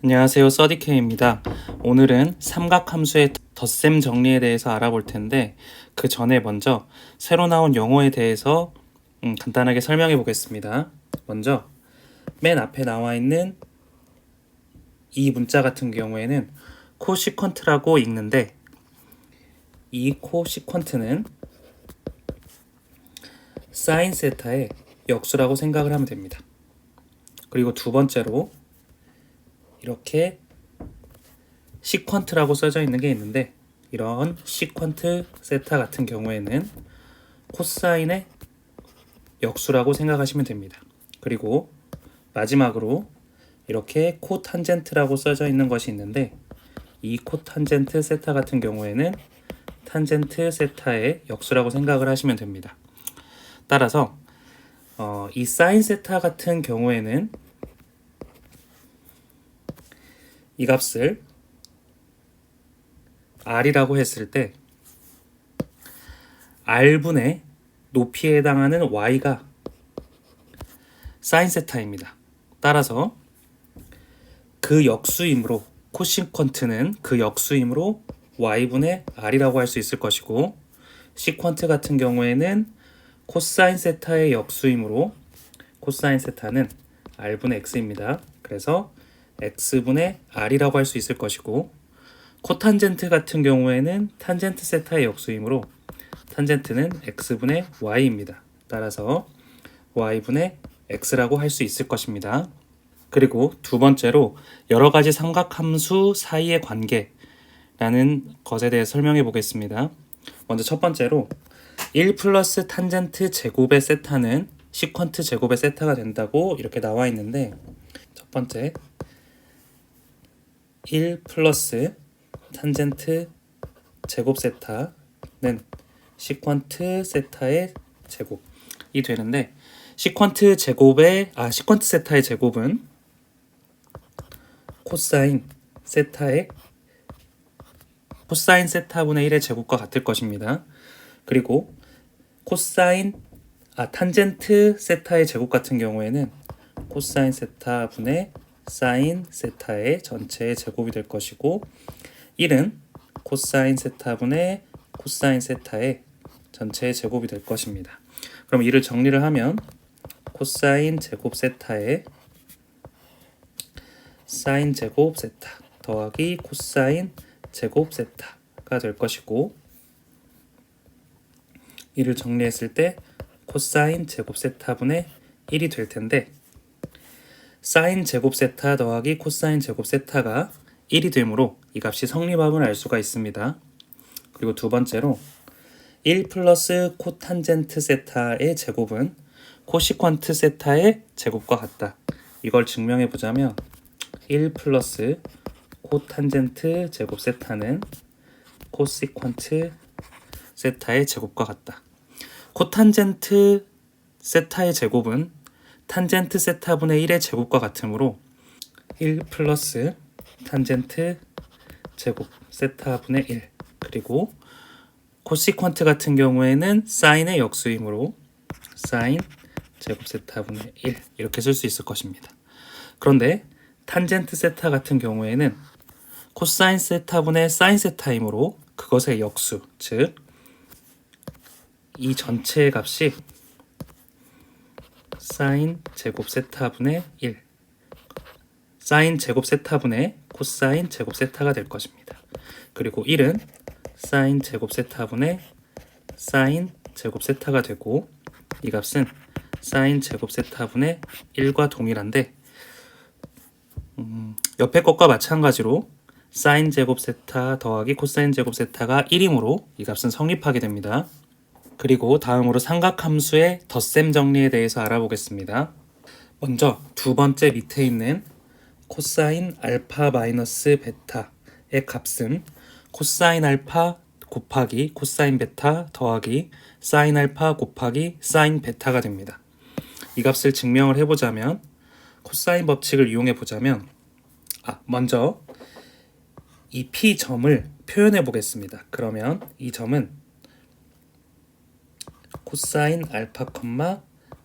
안녕하세요, 서디케이입니다. 오늘은 삼각함수의 덧셈 정리에 대해서 알아볼 텐데 그 전에 먼저 새로 나온 용어에 대해서 간단하게 설명해 보겠습니다. 먼저 맨 앞에 나와 있는 이 문자 같은 경우에는 코시퀀트라고 읽는데 이 코시퀀트는 사인 세타의 역수라고 생각을 하면 됩니다. 그리고 두 번째로 이렇게 시퀀트라고 써져 있는 게 있는데 이런 시퀀트 세타 같은 경우에는 코사인의 역수라고 생각하시면 됩니다. 그리고 마지막으로 이렇게 코탄젠트라고 써져 있는 것이 있는데 이 코탄젠트 세타 같은 경우에는 탄젠트 세타의 역수라고 생각을 하시면 됩니다. 따라서 이 사인 세타 같은 경우에는 이 값을 r이라고 했을 때 r분의 높이에 해당하는 y가 사인 세타입니다. 따라서 그 역수이므로 코시퀀트는 그 역수이므로 y분의 r이라고 할 수 있을 것이고 시퀀트 같은 경우에는 코사인 세타의 역수이므로 코사인 세타는 r분의 x입니다. 그래서 x분의 r이라고 할 수 있을 것이고 코탄젠트 같은 경우에는 탄젠트 세타의 역수이므로 탄젠트는 x분의 y입니다. 따라서 y분의 x라고 할 수 있을 것입니다. 그리고 두 번째로 여러 가지 삼각함수 사이의 관계라는 것에 대해 설명해 보겠습니다. 먼저 첫 번째로 1 플러스 탄젠트 제곱의 세타는 시퀀트 제곱의 세타가 된다고 이렇게 나와 있는데 첫 번째 1 플러스 탄젠트 제곱 세타는 시퀀트 세타의 제곱이 되는데 시퀀트 세타의 제곱은 코사인 세타분의 1의 제곱과 같을 것입니다. 그리고 탄젠트 세타의 제곱 같은 경우에는 코사인 세타분의 사인 세타의 전체의 제곱이 될 것이고 1은 코사인 세타분의 코사인 세타의 전체의 제곱이 될 것입니다. 그럼 이를 정리를 하면 코사인 제곱 세타의 사인 제곱 세타 더하기 코사인 제곱 세타가 될 것이고 이를 정리했을 때 코사인 제곱 세타분의 1이 될 텐데 사인 제곱 세타 더하기 코사인 제곱 세타가 1이 되므로 이 값이 성립함을 알 수가 있습니다. 그리고 두 번째로 1 플러스 코탄젠트 세타의 제곱은 코시퀀트 세타의 제곱과 같다. 이걸 증명해 보자면 1 플러스 코탄젠트 제곱 세타는 코시퀀트 세타의 제곱과 같다. 코탄젠트 세타의 제곱은 탄젠트 세타분의 1의 제곱과 같으므로 1 플러스 탄젠트 제곱 세타분의 1 그리고 코시퀀트 같은 경우에는 사인의 역수이므로 사인 제곱 세타분의 1 이렇게 쓸 수 있을 것입니다. 그런데 탄젠트 세타 같은 경우에는 코사인 세타분의 사인 세타이므로 그것의 역수, 즉 이 전체의 값이 사인 제곱 세타분의 1 사인 제곱 세타분의 코사인 제곱 세타가 될 것입니다. 그리고 1은 사인 제곱 세타분의 사인 제곱 세타가 되고 이 값은 사인 제곱 세타분의 1과 동일한데 옆에 것과 마찬가지로 사인 제곱 세타 더하기 코사인 제곱 세타가 1이므로 이 값은 성립하게 됩니다. 그리고 다음으로 삼각함수의 덧셈 정리에 대해서 알아보겠습니다. 먼저 두 번째 밑에 있는 코사인 알파 마이너스 베타의 값은 코사인 알파 곱하기 코사인 베타 더하기 사인 알파 곱하기 사인 베타가 됩니다. 이 값을 증명을 해보자면 코사인 법칙을 이용해 보자면 먼저 이 P점을 표현해 보겠습니다. 그러면 이 점은 코사인 알파,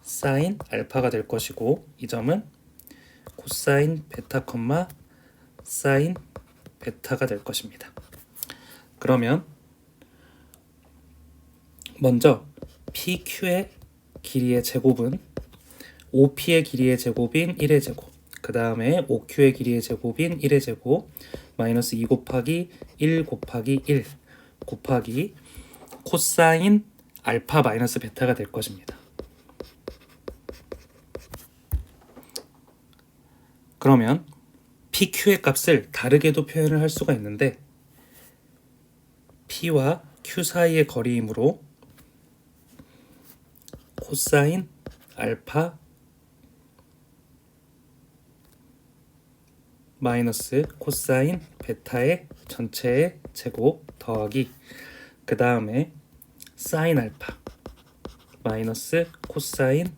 사인 알파가 될 것이고 이 점은 코사인 베타, 사인 베타가 될 것입니다. 그러면 먼저 PQ의 길이의 제곱은 OP의 길이의 제곱인 1의 제곱, 그 다음에 OQ의 길이의 제곱인 1의 제곱 마이너스 2 곱하기 1 곱하기 1 곱하기 코사인 알파 마이너스 베타가 될 것입니다. 그러면 PQ의 값을 다르게도 표현을 할 수가 있는데 P와 Q 사이의 거리이므로 코사인 알파 마이너스 코사인 베타의 전체의 제곱 더하기 그 다음에 사인 알파 마이너스 코사인,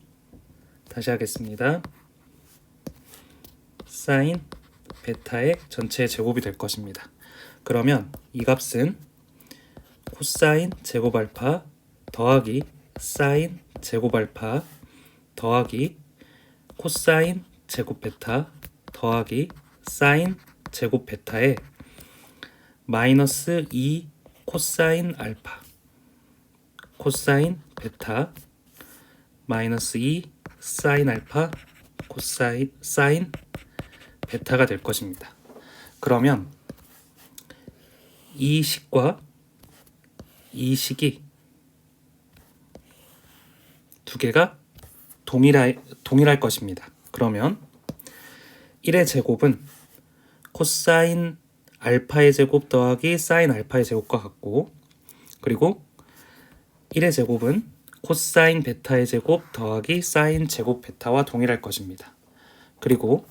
다시 하겠습니다. 사인 베타의 전체의 제곱이 될 것입니다. 그러면 이 값은 코사인 제곱 알파 더하기 사인 제곱 알파 더하기 코사인 제곱 베타 더하기 사인 제곱 베타에 마이너스 2 코사인 알파 코사인 베타 마이너스 2 사인 알파 코사인 사인 베타가 될 것입니다. 그러면 이 식과 이 식이 두 개가 동일할 것입니다. 그러면 1의 제곱은 코사인 알파의 제곱 더하기 사인 알파의 제곱과 같고, 그리고 1의 제곱은 코사인 베타의 제곱 더하기 사인 제곱 베타와 동일할 것입니다. 그리고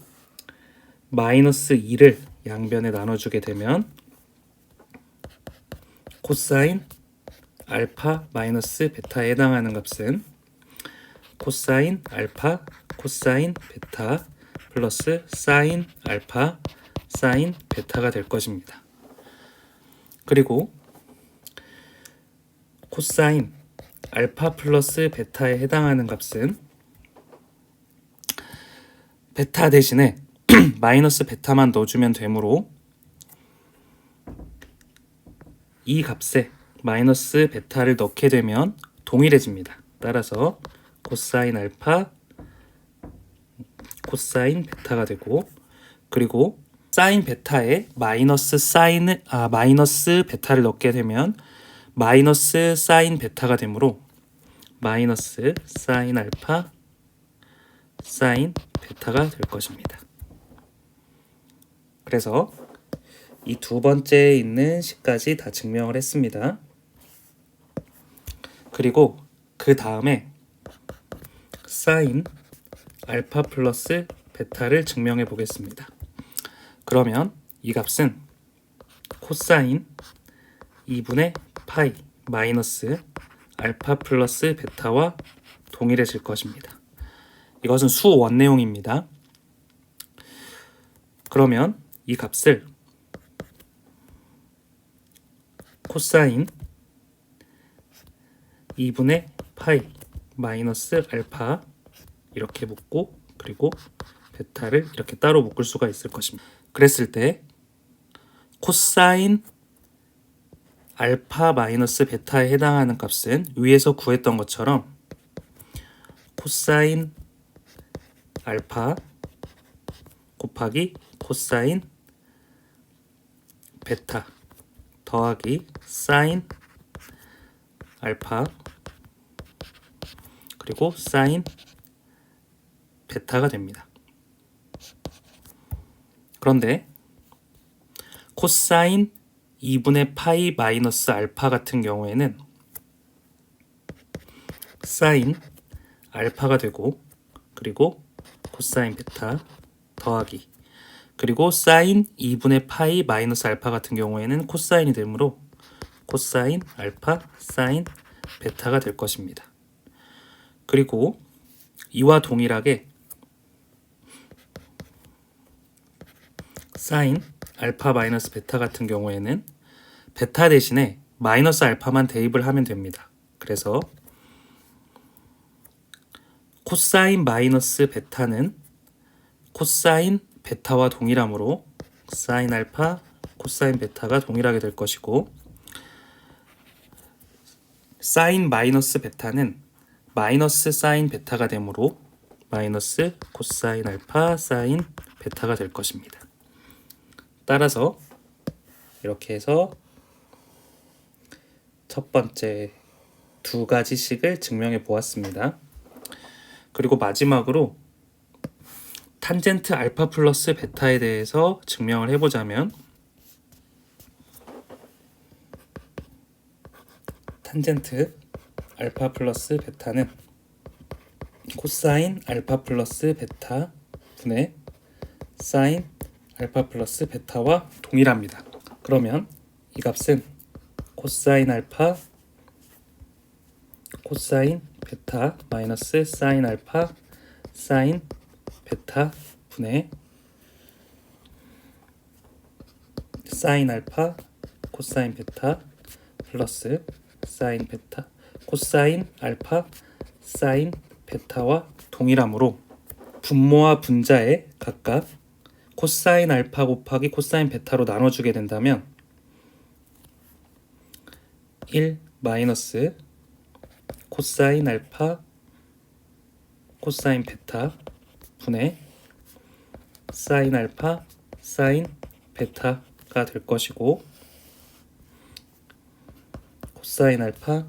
마이너스 2를 양변에 나눠주게 되면 코사인 알파 마이너스 베타에 해당하는 값은 코사인 알파 코사인 베타 플러스 사인 알파 사인 베타가 될 것입니다. 그리고 코사인 알파 플러스 베타에 해당하는 값은 베타 대신에 마이너스 베타만 넣어주면 되므로 이 값에 마이너스 베타를 넣게 되면 동일해집니다. 따라서 코사인 알파 코사인 베타가 되고, 그리고 사인 베타에 마이너스 베타를 넣게 되면 마이너스 사인 베타가 되므로 마이너스 사인 알파 사인 베타가 될 것입니다. 그래서 이 두 번째에 있는 식까지 다 증명을 했습니다. 그리고 그 다음에 사인 알파 플러스 베타를 증명해 보겠습니다. 그러면 이 값은 코사인 2분의 파이 마이너스 알파 플러스 베타와 동일해질 것입니다. 이것은 수원 내용입니다. 그러면 이 값을 코사인 2분의 파이 마이너스 알파 이렇게 묶고, 그리고 베타를 이렇게 따로 묶을 수가 있을 것입니다. 그랬을 때 코사인 알파 마이너스 베타에 해당하는 값은 위에서 구했던 것처럼 코사인 알파 곱하기 코사인 베타 더하기 사인 알파 그리고 사인 베타가 됩니다. 그런데 코사인 2분의 파이 마이너스 알파 같은 경우에는 사인 알파가 되고, 그리고 코사인 베타 더하기, 그리고 사인 2분의 파이 마이너스 알파 같은 경우에는 코사인이 되므로 코사인 알파 사인 베타가 될 것입니다. 그리고 이와 동일하게 사인 알파 마이너스 베타 같은 경우에는 베타 대신에 마이너스 알파만 대입을 하면 됩니다. 그래서 코사인 마이너스 베타는 코사인 베타와 동일하므로 사인 알파 코사인 베타가 동일하게 될 것이고, 사인 마이너스 베타는 마이너스 사인 베타가 되므로 마이너스 코사인 알파 사인 베타가 될 것입니다. 따라서 이렇게 해서 첫 번째 두 가지씩을 증명해 보았습니다. 그리고 마지막으로 탄젠트 알파 플러스 베타에 대해서 증명을 해보자면, 탄젠트 알파 플러스 베타는 코사인 알파 플러스 베타 분의 사인 알파 플러스 베타와 동일합니다. 그러면 이 값은 코사인 알파 코사인 베타 마이너스 사인 알파 사인 베타 분의 사인 알파 코사인 베타 플러스 사인 베타 코사인 알파 사인 베타와 동일하므로 분모와 분자에 각각 코사인 알파 곱하기 코사인 베타로 나눠주게 된다면 1 마이너스 코사인 알파 코사인 베타 분의 사인 알파 사인 베타가 될 것이고, 코사인 알파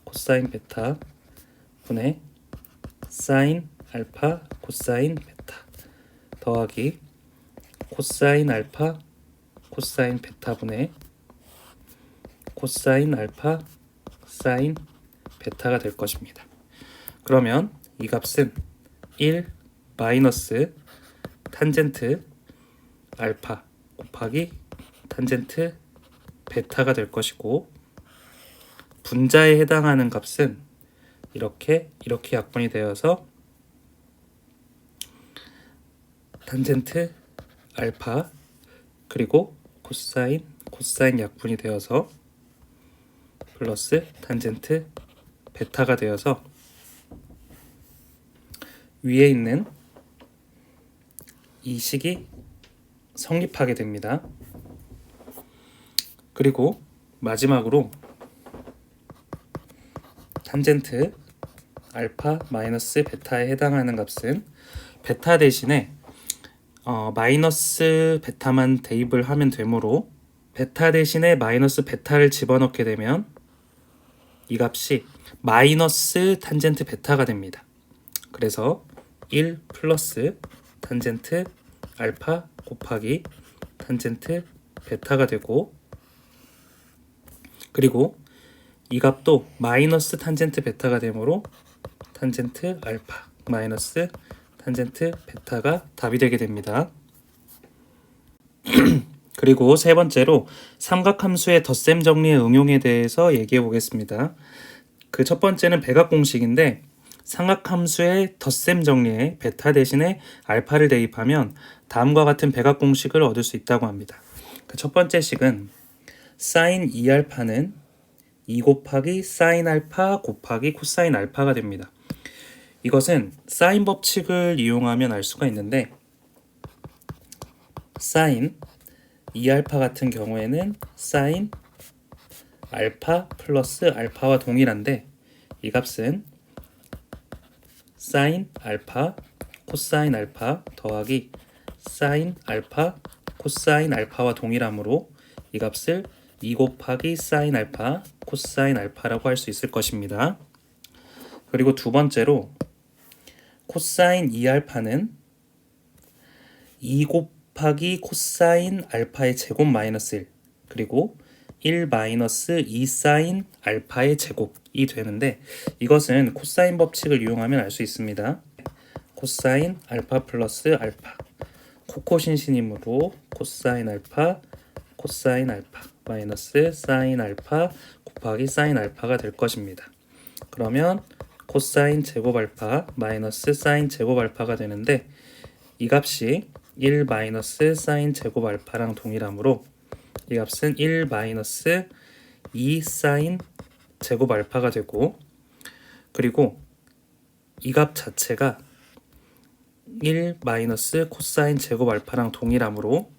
코사인 베타 분의 사인 알파 코사인 베타 더하기 코사인 알파 코사인 베타 분의 코사인 알파 사인 베타가 될 것입니다. 그러면 이 값은 1 마이너스 탄젠트 알파 곱하기 탄젠트 베타가 될 것이고, 분자에 해당하는 값은 이렇게 약분이 되어서 탄젠트 알파 그리고 코사인 약분이 되어서 플러스 탄젠트 베타가 되어서 위에 있는 이 식이 성립하게 됩니다. 그리고 마지막으로 탄젠트 알파 마이너스 베타에 해당하는 값은 베타 대신에 마이너스 베타만 대입을 하면 되므로 베타 대신에 마이너스 베타를 집어넣게 되면 이 값이 마이너스 탄젠트 베타가 됩니다. 그래서 1 플러스 탄젠트 알파 곱하기 탄젠트 베타가 되고, 그리고 이 값도 마이너스 탄젠트 베타가 되므로 탄젠트 알파 마이너스 탄젠트 베타가 답이 되게 됩니다. 그리고 세 번째로 삼각함수의 덧셈 정리의 응용에 대해서 얘기해 보겠습니다. 그 첫 번째는 백악공식인데, 삼각함수의 덧셈 정리에 베타 대신에 알파를 대입하면 다음과 같은 백악공식을 얻을 수 있다고 합니다. 그 첫 번째 식은 사인 2알파는 2 곱하기 사인 알파 곱하기 코사인 알파가 됩니다. 이것은 사인 법칙을 이용하면 알 수가 있는데, 사인 2알파 같은 경우에는 사인 알파 플러스 알파와 동일한데, 이 값은 사인 알파 코사인 알파 더하기 사인 알파 코사인 알파와 동일하므로 이 값을 2 곱하기 사인 알파 코사인 알파라고 할 수 있을 것입니다. 그리고 두 번째로 코사인 2알파는 2 곱하기 코사인 알파의 제곱 마이너스 1 그리고 1 마이너스 2 사인 알파의 제곱이 되는데, 이것은 코사인 법칙을 이용하면 알 수 있습니다. 코사인 알파 플러스 알파 코코신신이므로 코사인 알파 코사인 알파 마이너스 사인 알파 곱하기 사인 알파가 될 것입니다. 그러면 코사인 제곱 알파 마이너스 사인 제곱 알파가 되는데, 이 값이 1 마이너스 사인 제곱 알파랑 동일하므로 이 값은 1 마이너스 2 사인 제곱 알파가 되고, 그리고 이 값 자체가 1 마이너스 코사인 제곱 알파랑 동일하므로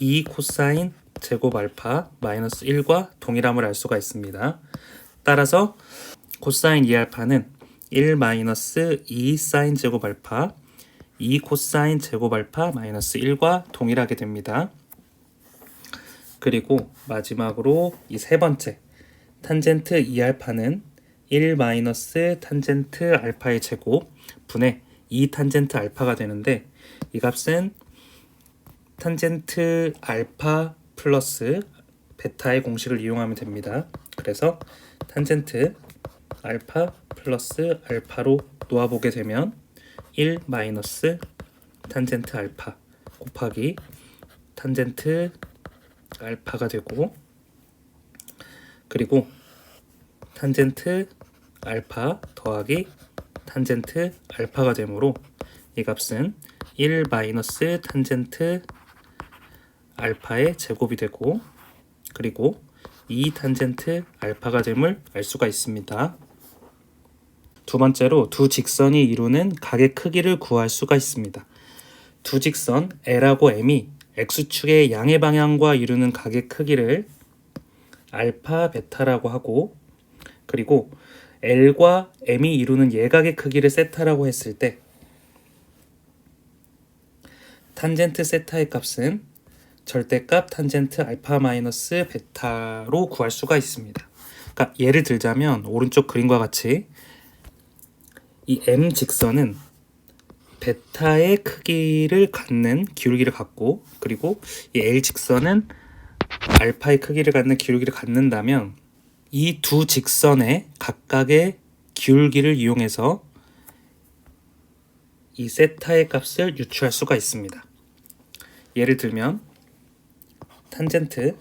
2 코사인 제곱 알파 마이너스 1과 동일함을 알 수가 있습니다. 따라서 코사인 2알파는 1 마이너스 2 사인 제곱 알파 2 코사인 제곱 알파 마이너스 1과 동일하게 됩니다. 그리고 마지막으로 이 세 번째 탄젠트 2알파는 1 마이너스 탄젠트 알파의 제곱 분의 2 탄젠트 알파가 되는데 이 값은 탄젠트 알파 플러스 베타의 공식을 이용하면 됩니다. 그래서 탄젠트 알파 플러스 알파로 놓아보게 되면 1 마이너스 탄젠트 알파 곱하기 탄젠트 알파가 되고 그리고 탄젠트 알파 더하기 탄젠트 알파가 되므로 이 값은 1 마이너스 탄젠트 알파의 제곱이 되고 그리고 2 탄젠트 알파가 됨을 알 수가 있습니다. 두 번째로 두 직선이 이루는 각의 크기를 구할 수가 있습니다. 두 직선 L하고 M이 X축의 양의 방향과 이루는 각의 크기를 알파 베타라고 하고 그리고 L과 M이 이루는 예각의 크기를 세타라고 했을 때 탄젠트 세타의 값은 절대값 탄젠트 알파 마이너스 베타로 구할 수가 있습니다. 그러니까 예를 들자면 오른쪽 그림과 같이 이 M 직선은 베타의 크기를 갖는 기울기를 갖고 그리고 이 L 직선은 알파의 크기를 갖는 기울기를 갖는다면 이 두 직선의 각각의 기울기를 이용해서 이 세타의 값을 유추할 수가 있습니다. 예를 들면 탄젠트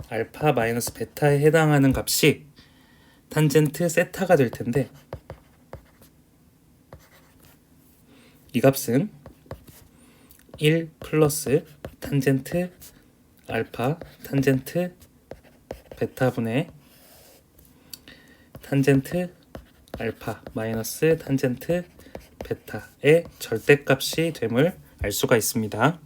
알파 마이너스 베타에 해당하는 값이 탄젠트 세타가 될 텐데 이 값은 1 플러스 탄젠트 알파 탄젠트 베타분의 탄젠트 알파 마이너스 탄젠트 베타의 절대값이 됨을 알 수가 있습니다.